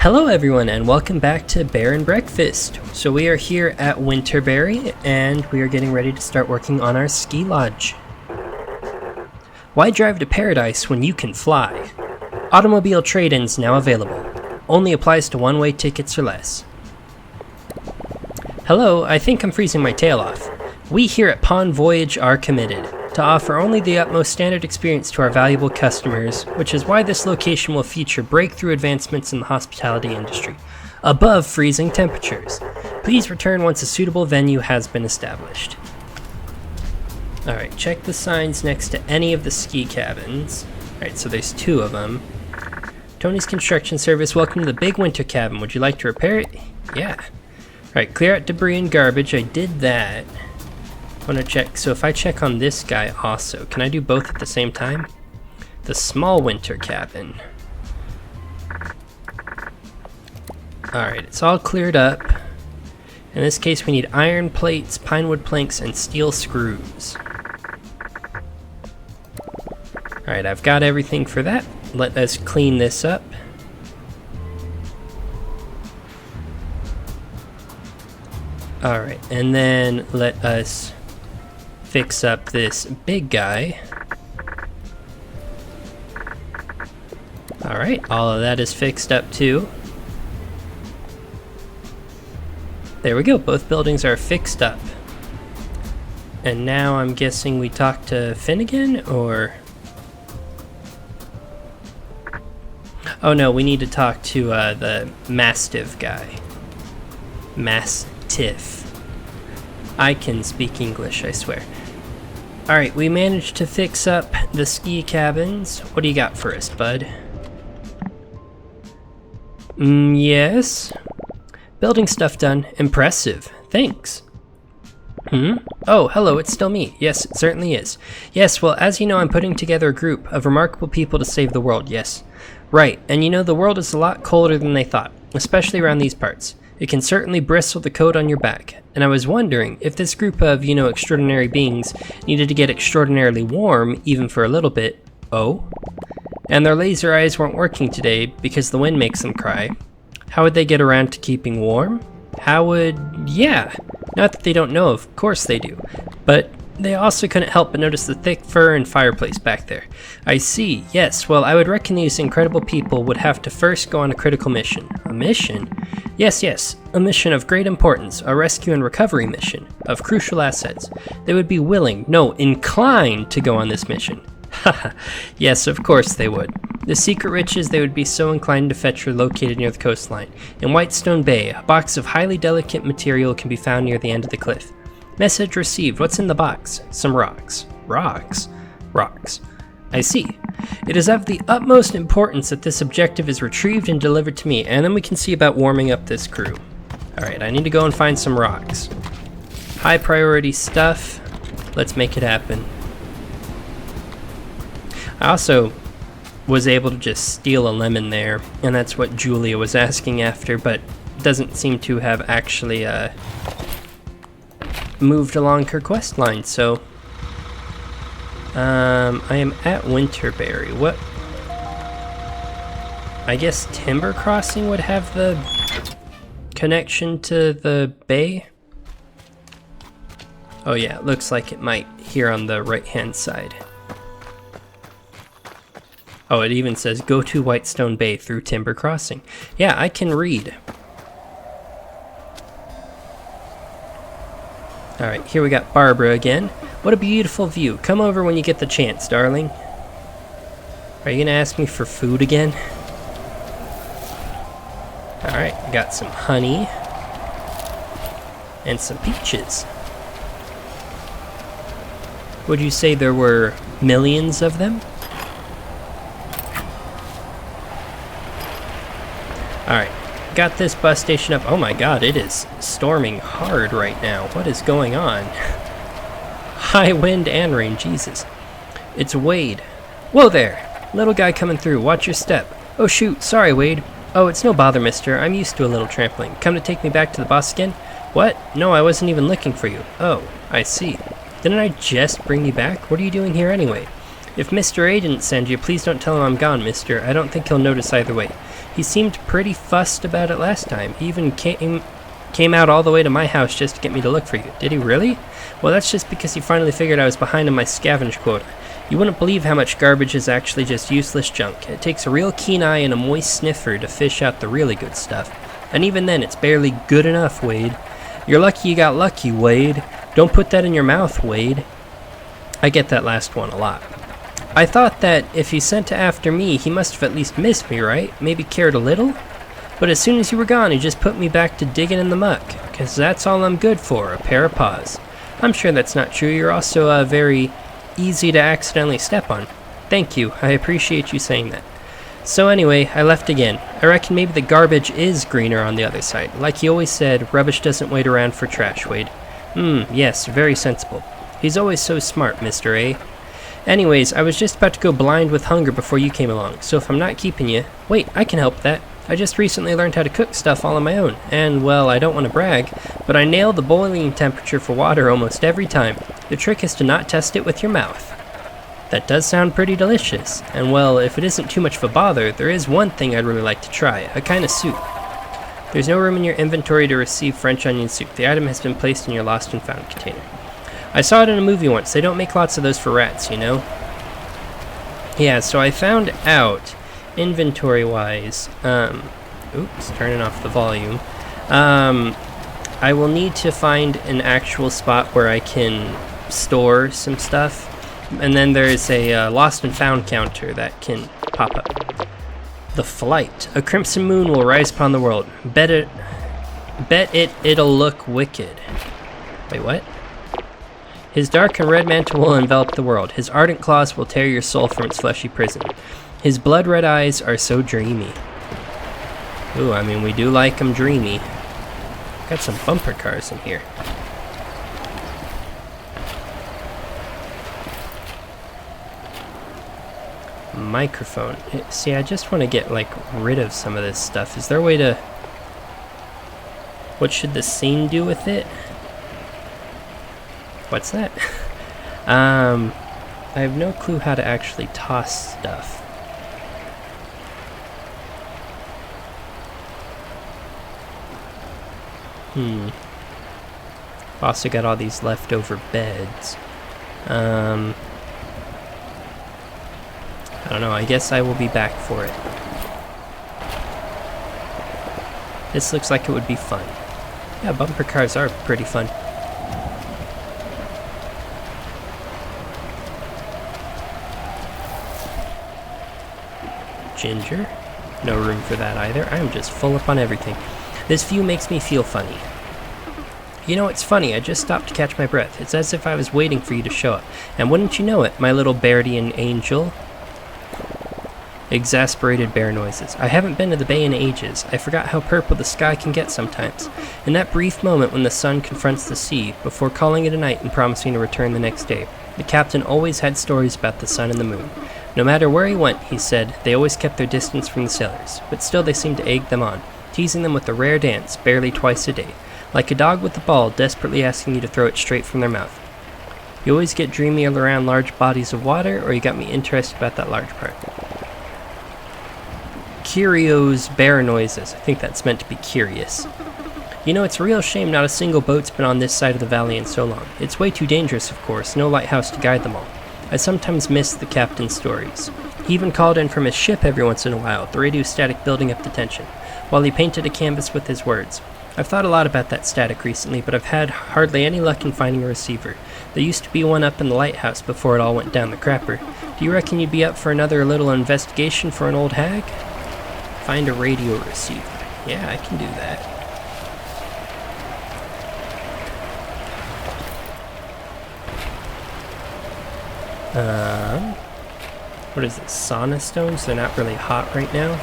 Hello everyone and welcome back to Bear and Breakfast. So we are here at Winterberry and we are getting ready to start working on our ski lodge. Why drive to paradise when you can fly? Automobile trade-ins now available. Only applies to one-way tickets or less. Hello, I think I'm freezing my tail off. We here at Pond Voyage are committed to offer only the utmost standard experience to our valuable customers, which is why this location will feature breakthrough advancements in the hospitality industry, above freezing temperatures. Please return once a suitable venue has been established. Alright, check the signs next to any of the ski cabins. Alright, so there's two of them. Tony's Construction Service, welcome to the big winter cabin. Would you like to repair it? Yeah. Alright, clear out debris and garbage. I did that. I want to check, so if I check on this guy also, can I do both at the same time? The small winter cabin. Alright, it's all cleared up. In this case we need iron plates, pine wood planks, and steel screws. Alright, I've got everything for that. Let us clean this up. Alright, and then let us fix up this big guy. Alright, all of that is fixed up too. There we go, both buildings are fixed up. And now I'm guessing we talk to Finnegan, or... Oh no, we need to talk to the Mastiff guy. Mastiff. I can speak English, I swear. Alright, we managed to fix up the ski cabins. What do you got for us, bud? Yes? Building stuff done. Impressive. Thanks. Oh, hello, it's still me. Yes, it certainly is. Yes, well, as you know, I'm putting together a group of remarkable people to save the world, yes. Right, and you know, the world is a lot colder than they thought, especially around these parts. It can certainly bristle the coat on your back, and I was wondering if this group of, you know, extraordinary beings needed to get extraordinarily warm, even for a little bit. Oh? And their laser eyes weren't working today because the wind makes them cry. How would they get around to keeping warm? Yeah. Not that they don't know, of course they do. But they also couldn't help but notice the thick fur and fireplace back there. I see, yes, well, I would reckon these incredible people would have to first go on a critical mission. A mission? Yes, a mission of great importance, a rescue and recovery mission of crucial assets. They would be willing, no, inclined to go on this mission. Haha, yes, of course they would. The secret riches they would be so inclined to fetch are located near the coastline. In Whitestone Bay, a box of highly delicate material can be found near the end of the cliff. Message received. What's in the box? Some rocks. Rocks? Rocks. I see. It is of the utmost importance that this objective is retrieved and delivered to me, and then we can see about warming up this crew. Alright, I need to go and find some rocks. High priority stuff. Let's make it happen. I also was able to just steal a lemon there, and that's what Julia was asking after, but doesn't seem to have actually moved along her quest line, so I am at Winterberry. What? I guess Timber Crossing would have the connection to the bay? Oh yeah, it looks like it might here on the right hand side. Oh, it even says go to Whitestone Bay through Timber Crossing. Yeah, I can read. Alright, here we got Barbara again. What a beautiful view. Come over when you get the chance, darling. Are you gonna ask me for food again? Alright, got some honey. And some peaches. Would you say there were millions of them? Alright, got this bus station up. Oh my god, it is storming hard right now. What is going on? High wind and rain, Jesus. It's Wade. Whoa there! Little guy coming through, watch your step. Oh shoot, sorry Wade. Oh, it's no bother, mister. I'm used to a little trampling. Come to take me back to the bus again? What? No, I wasn't even looking for you. Oh, I see. Didn't I just bring you back? What are you doing here anyway? If Mr. A didn't send you, please don't tell him I'm gone, mister. I don't think he'll notice either way. He seemed pretty fussed about it last time. He even came out all the way to my house just to get me to look for you. Did he really? Well, that's just because he finally figured I was behind on my scavenge quota. You wouldn't believe how much garbage is actually just useless junk. It takes a real keen eye and a moist sniffer to fish out the really good stuff. And even then, it's barely good enough, Wade. You're lucky you got lucky, Wade. Don't put that in your mouth, Wade. I get that last one a lot. I thought that if he sent after me, he must have at least missed me, right? Maybe cared a little? But as soon as you were gone, he just put me back to digging in the muck. Because that's all I'm good for, a pair of paws. I'm sure that's not true. You're also very easy to accidentally step on. Thank you. I appreciate you saying that. So anyway, I left again. I reckon maybe the garbage is greener on the other side. Like he always said, rubbish doesn't wait around for trash, Wade. Yes, very sensible. He's always so smart, Mr. A. Anyways, I was just about to go blind with hunger before you came along, so if I'm not keeping you... Wait, I can help that. I just recently learned how to cook stuff all on my own, and, well, I don't want to brag, but I nail the boiling temperature for water almost every time. The trick is to not test it with your mouth. That does sound pretty delicious, and, well, if it isn't too much of a bother, there is one thing I'd really like to try, a kind of soup. There's no room in your inventory to receive French onion soup. The item has been placed in your lost and found container. I saw it in a movie once. They don't make lots of those for rats, you know? Yeah, so I found out, inventory-wise, oops, turning off the volume. I will need to find an actual spot where I can store some stuff. And then there's a lost and found counter that can pop up. The flight. A crimson moon will rise upon the world. Bet it'll look wicked. Wait, what? His dark and red mantle will envelop the world. His ardent claws will tear your soul from its fleshy prison. His blood-red eyes are so dreamy. Ooh, I mean, we do like 'em dreamy. Got some bumper cars in here. Microphone. See, I just want to get, like, rid of some of this stuff. Is there a way to... What should the scene do with it? What's that? I have no clue how to actually toss stuff. Also got all these leftover beds. I don't know, I guess I will be back for it. This looks like it would be fun. Yeah, bumper cars are pretty fun. Ginger. No room for that either. I'm just full up on everything. This view makes me feel funny. You know, it's funny, I just stopped to catch my breath. It's as if I was waiting for you to show up. And wouldn't you know it, my little Bairdian angel? Exasperated bear noises. I haven't been to the bay in ages. I forgot how purple the sky can get sometimes. In that brief moment when the sun confronts the sea, before calling it a night and promising to return the next day, the captain always had stories about the sun and the moon. No matter where he went, he said, they always kept their distance from the sailors, but still they seemed to egg them on, teasing them with the rare dance, barely twice a day, like a dog with the ball desperately asking you to throw it straight from their mouth. You always get dreamy around large bodies of water, or you got me interested about that large part. Curio's bear noises. I think that's meant to be curious. You know, it's a real shame not a single boat's been on this side of the valley in so long. It's way too dangerous, of course, no lighthouse to guide them all. I sometimes miss the captain's stories. He even called in from his ship every once in a while, the radio static building up the tension, while he painted a canvas with his words. I've thought a lot about that static recently, but I've had hardly any luck in finding a receiver. There used to be one up in the lighthouse before it all went down the crapper. Do you reckon you'd be up for another little investigation for an old hag? Find a radio receiver. Yeah, I can do that. What is it? Sauna stones? They're not really hot right now.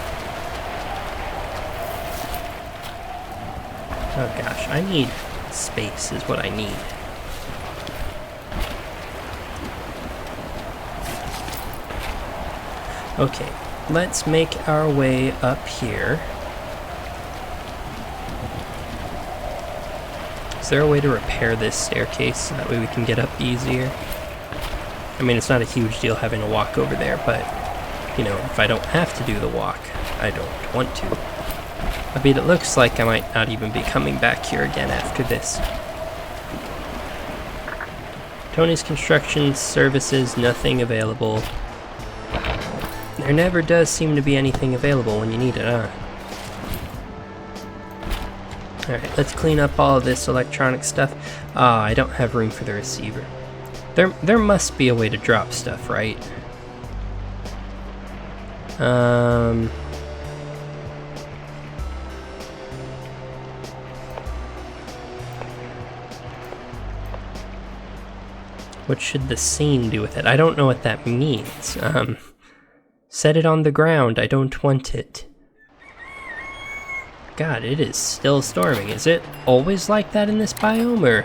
Oh gosh, I need space is what I need. Okay, let's make our way up here. Is there a way to repair this staircase so that way we can get up easier? I mean, it's not a huge deal having to walk over there, but, you know, if I don't have to do the walk, I don't want to. I mean, it looks like I might not even be coming back here again after this. Tony's Construction Services, nothing available. There never does seem to be anything available when you need it, huh? Alright, let's clean up all of this electronic stuff. Ah, I don't have room for the receiver. There must be a way to drop stuff, right? What should the scene do with it? I don't know what that means. Set it on the ground. I don't want it. God, it is still storming. Is it always like that in this biome, or?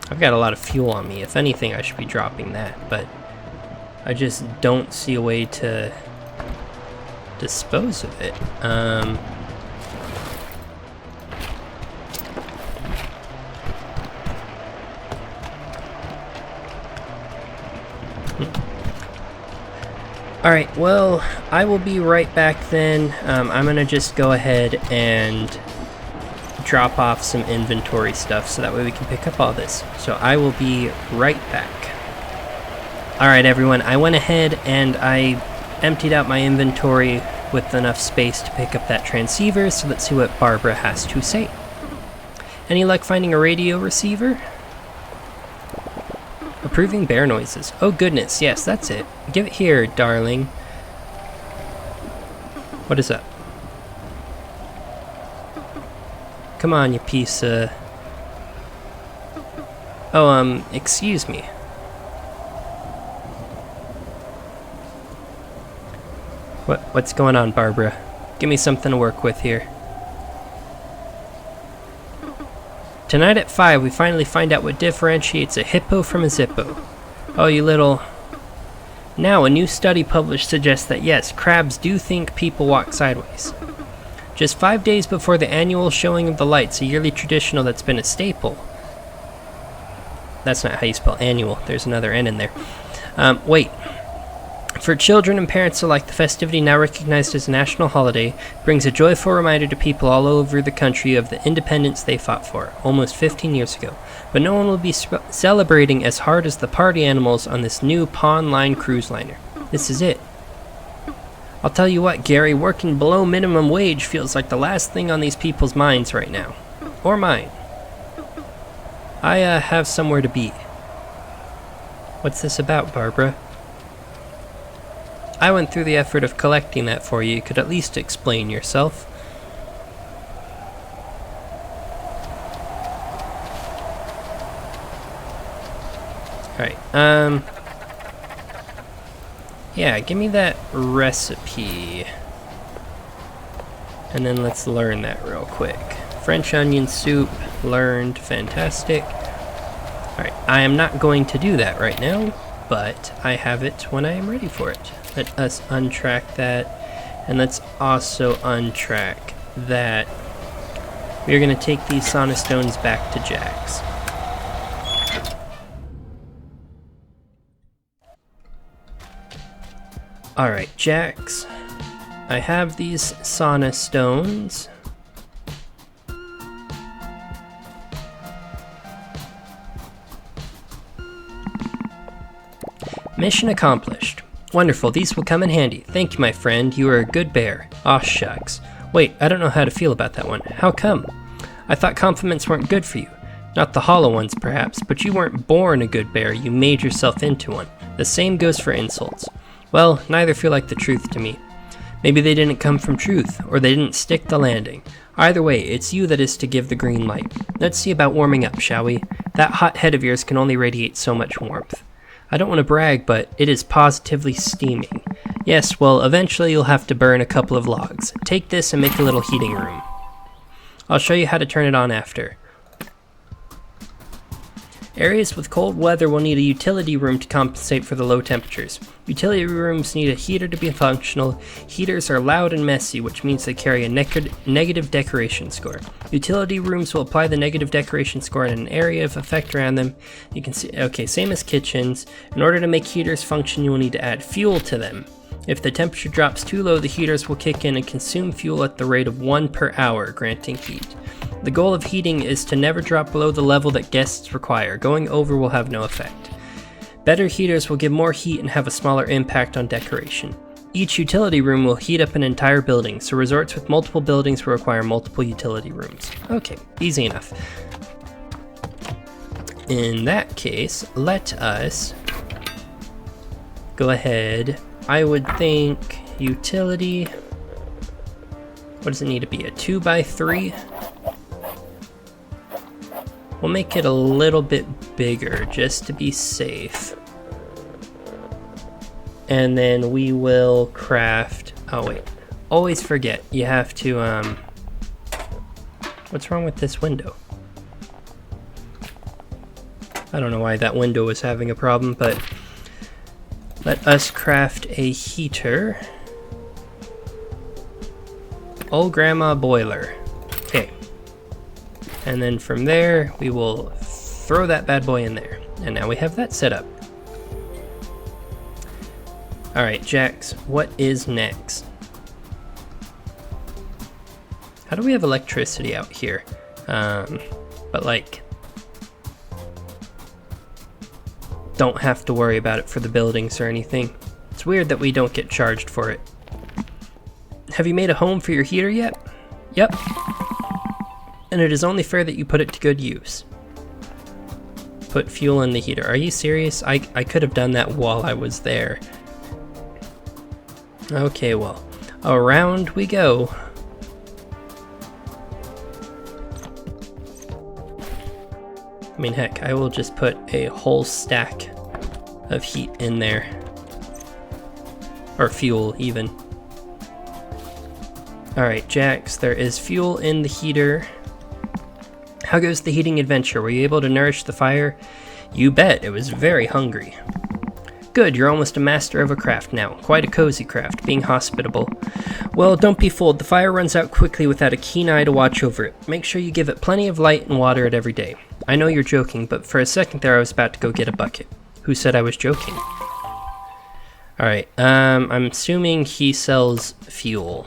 I've got a lot of fuel on me. If anything, I should be dropping that, but I just don't see a way to dispose of it. Alright, well, I will be right back then. I'm gonna just go ahead and drop off some inventory stuff so that way we can pick up all this. So I will be right back. Alright everyone, I went ahead and I emptied out my inventory with enough space to pick up that transceiver, so let's see what Barbara has to say. Any luck finding a radio receiver? Approving bear noises. Oh goodness, yes, that's it. Give it here, darling. What is up? Come on, you piece of... Oh, excuse me. What's going on, Barbara? Give me something to work with here. Tonight at 5, we finally find out what differentiates a hippo from a zippo. Oh, you little... Now, a new study published suggests that yes, crabs do think people walk sideways. Just 5 days before the annual showing of the lights, a yearly traditional that's been a staple. That's not how you spell annual. There's another N in there. Wait. For children and parents alike, the festivity, now recognized as a national holiday, brings a joyful reminder to people all over the country of the independence they fought for, almost 15 years ago. But no one will be celebrating as hard as the party animals on this new Pond Line cruise liner. This is it. I'll tell you what, Gary, working below minimum wage feels like the last thing on these people's minds right now. Or mine. I have somewhere to be. What's this about, Barbara? I went through the effort of collecting that for you. You could at least explain yourself. Alright, yeah, give me that recipe. And then let's learn that real quick. French onion soup, learned, fantastic. Alright, I am not going to do that right now, but I have it when I am ready for it. Let us untrack that, and let's also untrack that. We are going to take these sauna stones back to Jax. Alright, Jax. I have these sauna stones. Mission accomplished. Wonderful, these will come in handy. Thank you, my friend. You are a good bear. Aw, shucks. Wait, I don't know how to feel about that one. How come? I thought compliments weren't good for you. Not the hollow ones, perhaps, but you weren't born a good bear. You made yourself into one. The same goes for insults. Well, neither feel like the truth to me. Maybe they didn't come from truth, or they didn't stick the landing. Either way, it's you that is to give the green light. Let's see about warming up, shall we? That hot head of yours can only radiate so much warmth. I don't want to brag, but it is positively steaming. Yes, well, eventually you'll have to burn a couple of logs. Take this and make a little heating room. I'll show you how to turn it on after. Areas with cold weather will need a utility room to compensate for the low temperatures. Utility rooms need a heater to be functional. Heaters are loud and messy, which means they carry a negative decoration score. Utility rooms will apply the negative decoration score in an area of effect around them. You can see, okay, same as kitchens. In order to make heaters function, you will need to add fuel to them. If the temperature drops too low, the heaters will kick in and consume fuel at the rate of 1 per hour, granting heat. The goal of heating is to never drop below the level that guests require. Going over will have no effect. Better heaters will give more heat and have a smaller impact on decoration. Each utility room will heat up an entire building, so resorts with multiple buildings will require multiple utility rooms. Okay, easy enough. In that case, let us go ahead. I would think utility, what does it need to be, a 2x3? We'll make it a little bit bigger just to be safe. And then we will craft, oh wait, always forget, you have to, what's wrong with this window? I don't know why that window was having a problem, but let us craft a heater. Old grandma boiler. Okay. And then from there, we will throw that bad boy in there. And now we have that set up. Alright, Jax, what is next? How do we have electricity out here? But like, don't have to worry about it for the buildings or anything. It's weird that we don't get charged for it. Have you made a home for your heater yet? Yep. And it is only fair that you put it to good use. Put fuel in the heater. Are you serious? I could have done that while I was there. Okay, well, around we go. I mean, heck, I will just put a whole stack of heat in there. Or fuel, even. Alright, Jax, there is fuel in the heater. How goes the heating adventure? Were you able to nourish the fire? You bet, it was very hungry. Good, you're almost a master of a craft now. Quite a cozy craft, being hospitable. Well, don't be fooled, the fire runs out quickly without a keen eye to watch over it. Make sure you give it plenty of light and water it every day. I know you're joking, but for a second there I was about to go get a bucket. Who said I was joking? Alright, I'm assuming he sells fuel.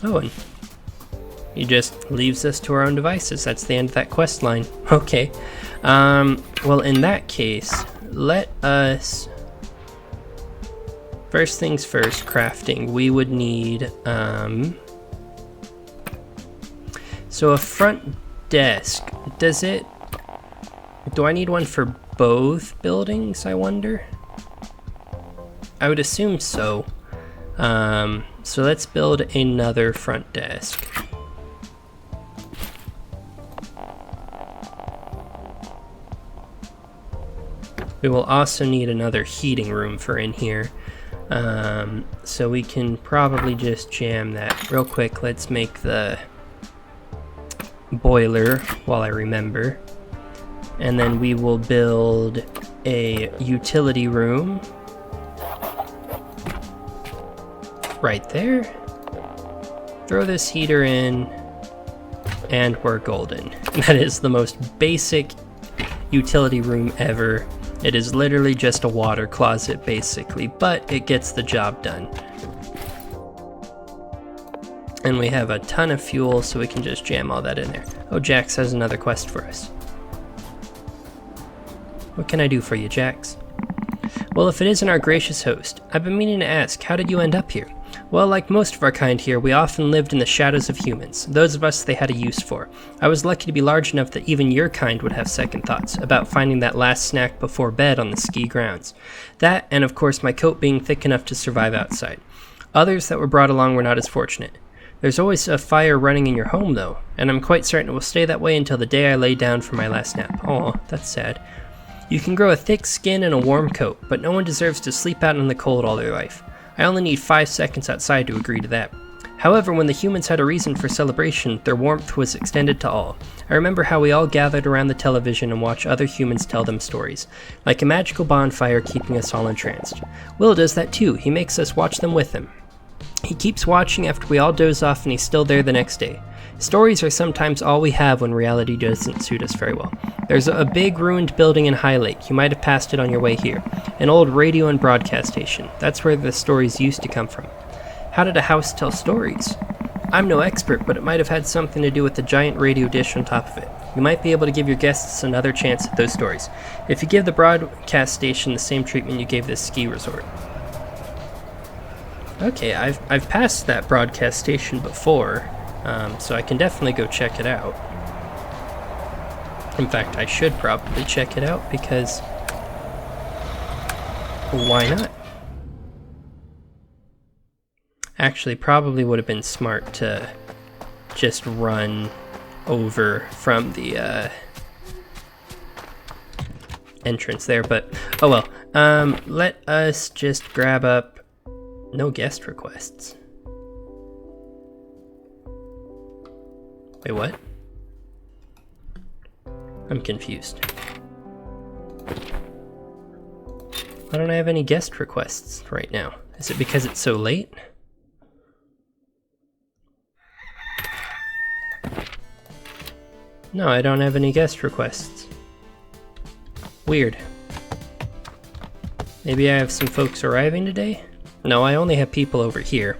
Oh, and he just leaves us to our own devices. That's the end of that quest line. Okay. Well, in that case, let us... First things first, crafting. We would need, so a front desk. Do I need one for both buildings, I wonder? I would assume so. So let's build another front desk. We will also need another heating room for in here. So we can probably just jam that real quick. Let's make the boiler while I remember. And then we will build a utility room right there. Throw this heater in, and we're golden. That is the most basic utility room ever. It is literally just a water closet, basically, but it gets the job done. And we have a ton of fuel, so we can just jam all that in there. Oh, Jax has another quest for us. What can I do for you, Jax? Well, if it isn't our gracious host, I've been meaning to ask, how did you end up here? Well, like most of our kind here, we often lived in the shadows of humans, those of us they had a use for. I was lucky to be large enough that even your kind would have second thoughts about finding that last snack before bed on the ski grounds. That, and of course my coat being thick enough to survive outside. Others that were brought along were not as fortunate. There's always a fire running in your home though, and I'm quite certain it will stay that way until the day I lay down for my last nap. Aw, that's sad. You can grow a thick skin and a warm coat, but no one deserves to sleep out in the cold all their life. I only need 5 seconds outside to agree to that. However, when the humans had a reason for celebration, their warmth was extended to all. I remember how we all gathered around the television and watched other humans tell them stories, like a magical bonfire keeping us all entranced. Will does that too. He makes us watch them with him. He keeps watching after we all doze off and he's still there the next day. Stories are sometimes all we have when reality doesn't suit us very well. There's a big ruined building in High Lake. You might have passed it on your way here. An old radio and broadcast station. That's where the stories used to come from. How did a house tell stories? I'm no expert, but it might have had something to do with the giant radio dish on top of it. You might be able to give your guests another chance at those stories, if you give the broadcast station the same treatment you gave this ski resort. Okay, I've passed that broadcast station before, so I can definitely go check it out. In fact, I should probably check it out, because why not? Actually, probably would have been smart to just run over from the entrance there, but oh well. Let us just grab up no guest requests. Wait, what? I'm confused. Why don't I have any guest requests right now? Is it because it's so late? No, I don't have any guest requests. Weird. Maybe I have some folks arriving today? No, I only have people over here.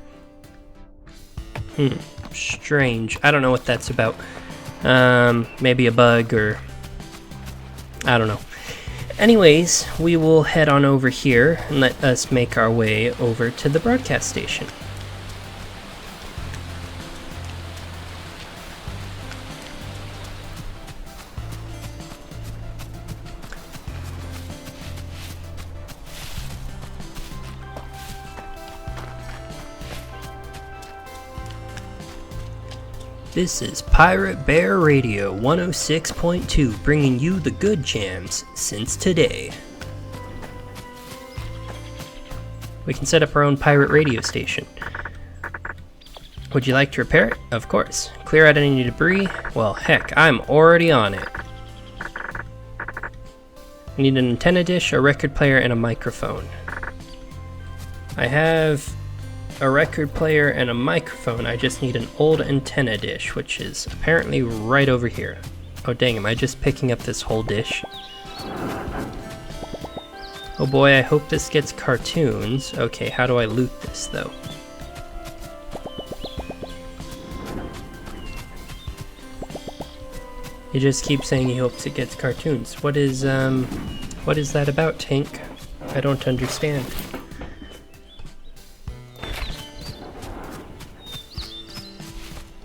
Strange. I don't know what that's about. Maybe a bug or... I don't know. Anyways, we will head on over here and let us make our way over to the broadcast station. This is Pirate Bear Radio 106.2, bringing you the good jams since today. We can set up our own pirate radio station. Would you like to repair it? Of course. Clear out any debris? Well, heck, I'm already on it. I need an antenna dish, a record player, and a microphone. I have a record player and a microphone. I just need an old antenna dish, which is apparently right over here. Oh dang, am I just picking up this whole dish? Oh boy, I hope this gets cartoons. Okay, how do I loot this though? He just keeps saying he hopes it gets cartoons. What is that about, Tank? I don't understand.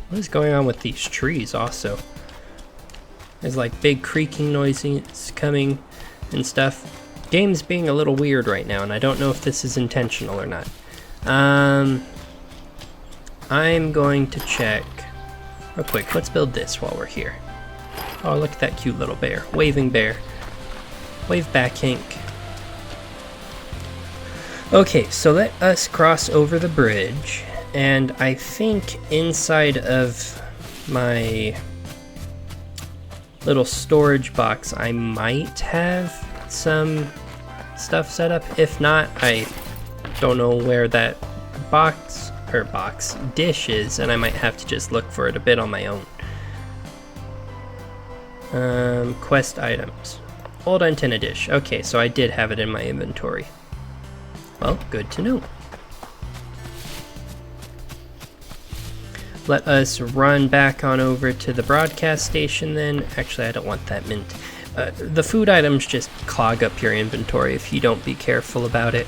What is going on with these trees also? There's like big creaking noises coming and stuff. Game's being a little weird right now, and I don't know if this is intentional or not. I'm going to check real quick. Let's build this while we're here. Oh, look at that cute little bear. Waving bear. Wave back, Hank. Okay, so let us cross over the bridge. And I think inside of my little storage box, I might have some stuff set up. If not, I don't know where that dish is, and I might have to just look for it a bit on my own. Quest items. Old antenna dish. Okay, so I did have it in my inventory. Well, good to know. Let us run back on over to the broadcast station then. Actually, I don't want that mint. The food items just clog up your inventory if you don't be careful about it.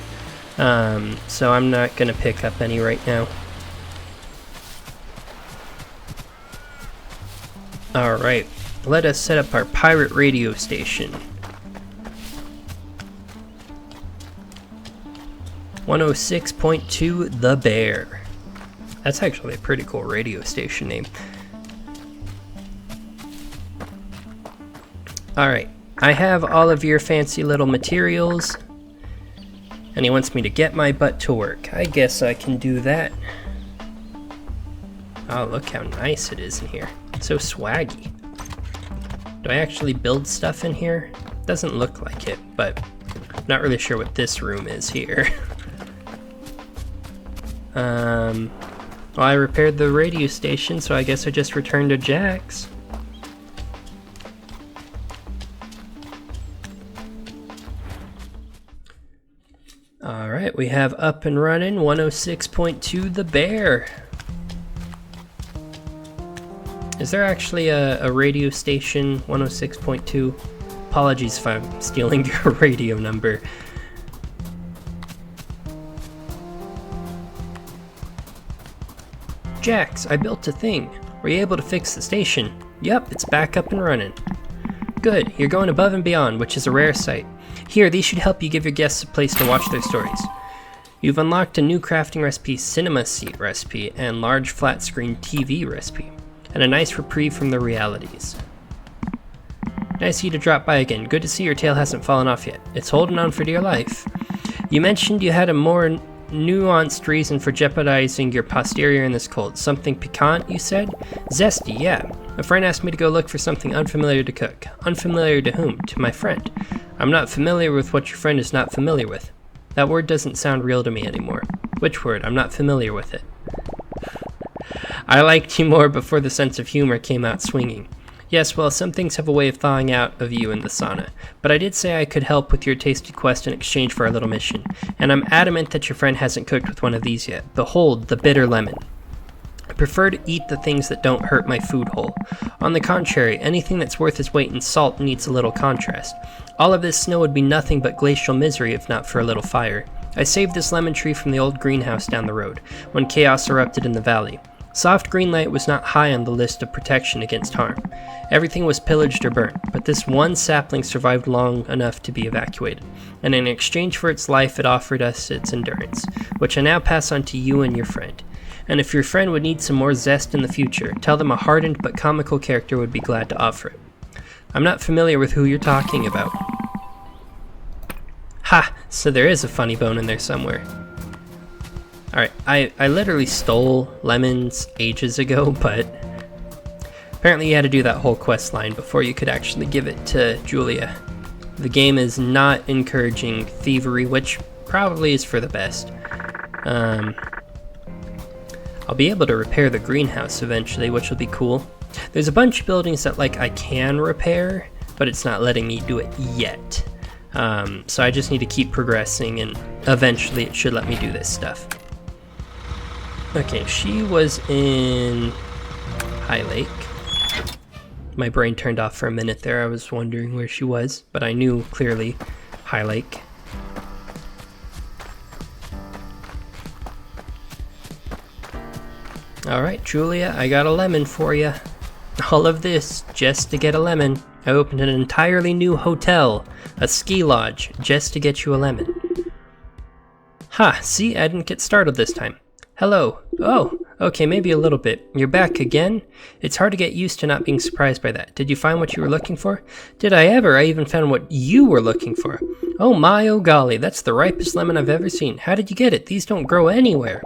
So I'm not going to pick up any right now. Alright, let us set up our pirate radio station. 106.2 The Bear. That's actually a pretty cool radio station name. Alright, I have all of your fancy little materials, and he wants me to get my butt to work. I guess I can do that. Oh, look how nice it is in here. It's so swaggy. Do I actually build stuff in here? Doesn't look like it, but I'm not really sure what this room is here. Well, I repaired the radio station, so I guess I just returned to Jack's. Alright, we have up and running 106.2 The Bear. Is there actually a radio station 106.2? Apologies if I'm stealing your radio number. Jax, I built a thing. Were you able to fix the station? Yup, it's back up and running. Good, you're going above and beyond, which is a rare sight. Here, these should help you give your guests a place to watch their stories. You've unlocked a new crafting recipe, cinema seat recipe, and large flat screen TV recipe, and a nice reprieve from the realities. Nice of you to drop by again. Good to see your tail hasn't fallen off yet. It's holding on for dear life. You mentioned you had a more nuanced reason for jeopardizing your posterior in this cold. Something piquant, you said? Zesty, yeah. A friend asked me to go look for something unfamiliar to cook. Unfamiliar to whom? To my friend. I'm not familiar with what your friend is not familiar with. That word doesn't sound real to me anymore. Which word? I'm not familiar with it. I liked you more before the sense of humor came out swinging. Yes, well, some things have a way of thawing out of you in the sauna, but I did say I could help with your tasty quest in exchange for our little mission, and I'm adamant that your friend hasn't cooked with one of these yet. Behold, the bitter lemon. I prefer to eat the things that don't hurt my food hole. On the contrary, anything that's worth its weight in salt needs a little contrast. All of this snow would be nothing but glacial misery if not for a little fire. I saved this lemon tree from the old greenhouse down the road, when chaos erupted in the valley. Soft green light was not high on the list of protection against harm. Everything was pillaged or burnt, but this one sapling survived long enough to be evacuated, and in exchange for its life it offered us its endurance, which I now pass on to you and your friend. And if your friend would need some more zest in the future, tell them a hardened but comical character would be glad to offer it. I'm not familiar with who you're talking about. Ha! So there is a funny bone in there somewhere. Alright, I literally stole lemons ages ago, but apparently you had to do that whole quest line before you could actually give it to Julia. The game is not encouraging thievery, which probably is for the best. I'll be able to repair the greenhouse eventually, which will be cool. There's a bunch of buildings that I can repair, but it's not letting me do it yet. So I just need to keep progressing, and eventually it should let me do this stuff. Okay, she was in High Lake. My brain turned off for a minute there. I was wondering where she was, but I knew clearly High Lake. Alright, Julia, I got a lemon for you. All of this just to get a lemon. I opened an entirely new hotel, a ski lodge, just to get you a lemon. Ha, see, I didn't get startled this time. Hello. Oh, okay, maybe a little bit. You're back again? It's hard to get used to not being surprised by that. Did you find what you were looking for? Did I ever? I even found what you were looking for. Oh my, oh golly, that's the ripest lemon I've ever seen. How did you get it? These don't grow anywhere.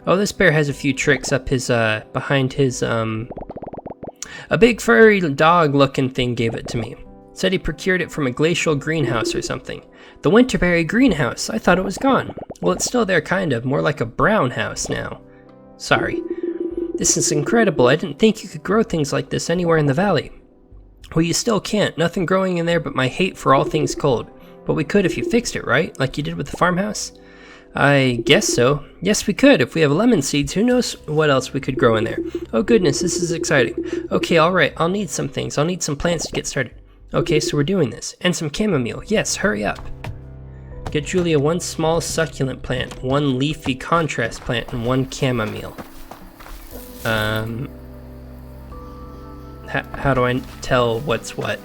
Oh, this bear has a few tricks up his, behind his, a big furry dog-looking thing gave it to me. Said he procured it from a glacial greenhouse or something. The Winterberry greenhouse. I thought it was gone. Well, it's still there kind of, more like a brown house now. Sorry. This is incredible. I didn't think you could grow things like this anywhere in the valley. Well, you still can't. Nothing growing in there but my hate for all things cold. But we could if you fixed it, right? Like you did with the farmhouse? I guess so. Yes, we could. If we have lemon seeds, who knows what else we could grow in there. Oh goodness, this is exciting. Okay, alright, I'll need some things. I'll need some plants to get started. Okay, so we're doing this. And some chamomile. Yes, hurry up. Get Julia one small succulent plant, one leafy contrast plant, and one chamomile. How do I tell what's what?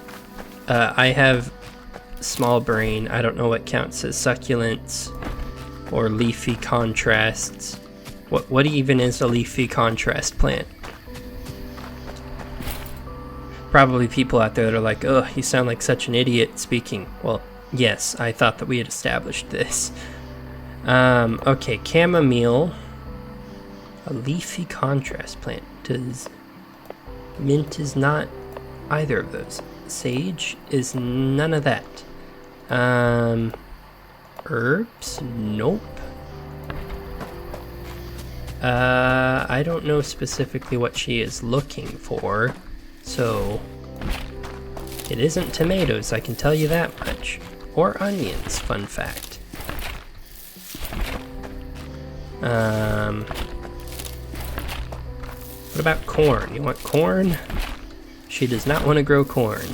I have small brain. I don't know what counts as succulents or leafy contrasts. What even is a leafy contrast plant? Probably people out there that are like, oh, you sound like such an idiot speaking. Well, yes, I thought that we had established this. Okay, chamomile. A leafy contrast plant. Does mint is not either of those. Sage is none of that. Herbs? Nope. I don't know specifically what she is looking for, so it isn't tomatoes, I can tell you that much. Or onions, fun fact. What about corn? You want corn? She does not want to grow corn.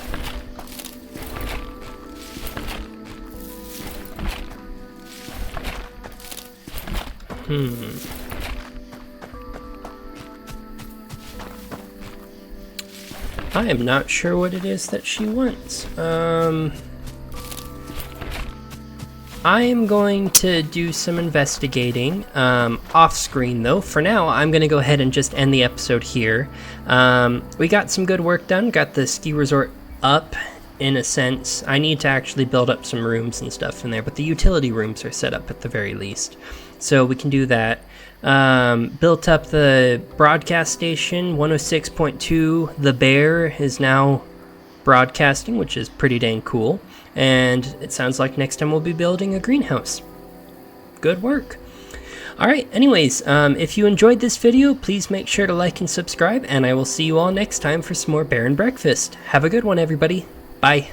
I am not sure what it is that she wants. I am going to do some investigating off screen though. For now, I'm going to go ahead and just end the episode here. We got some good work done, got the ski resort up in a sense. I need to actually build up some rooms and stuff in there, but the utility rooms are set up at the very least. So we can do that. Built up the broadcast station, 106.2. The Bear is now broadcasting, which is pretty dang cool. And it sounds like next time we'll be building a greenhouse. Good work. Alright, anyways, if you enjoyed this video, please make sure to like and subscribe, and I will see you all next time for some more Bear and Breakfast. Have a good one, everybody. Bye.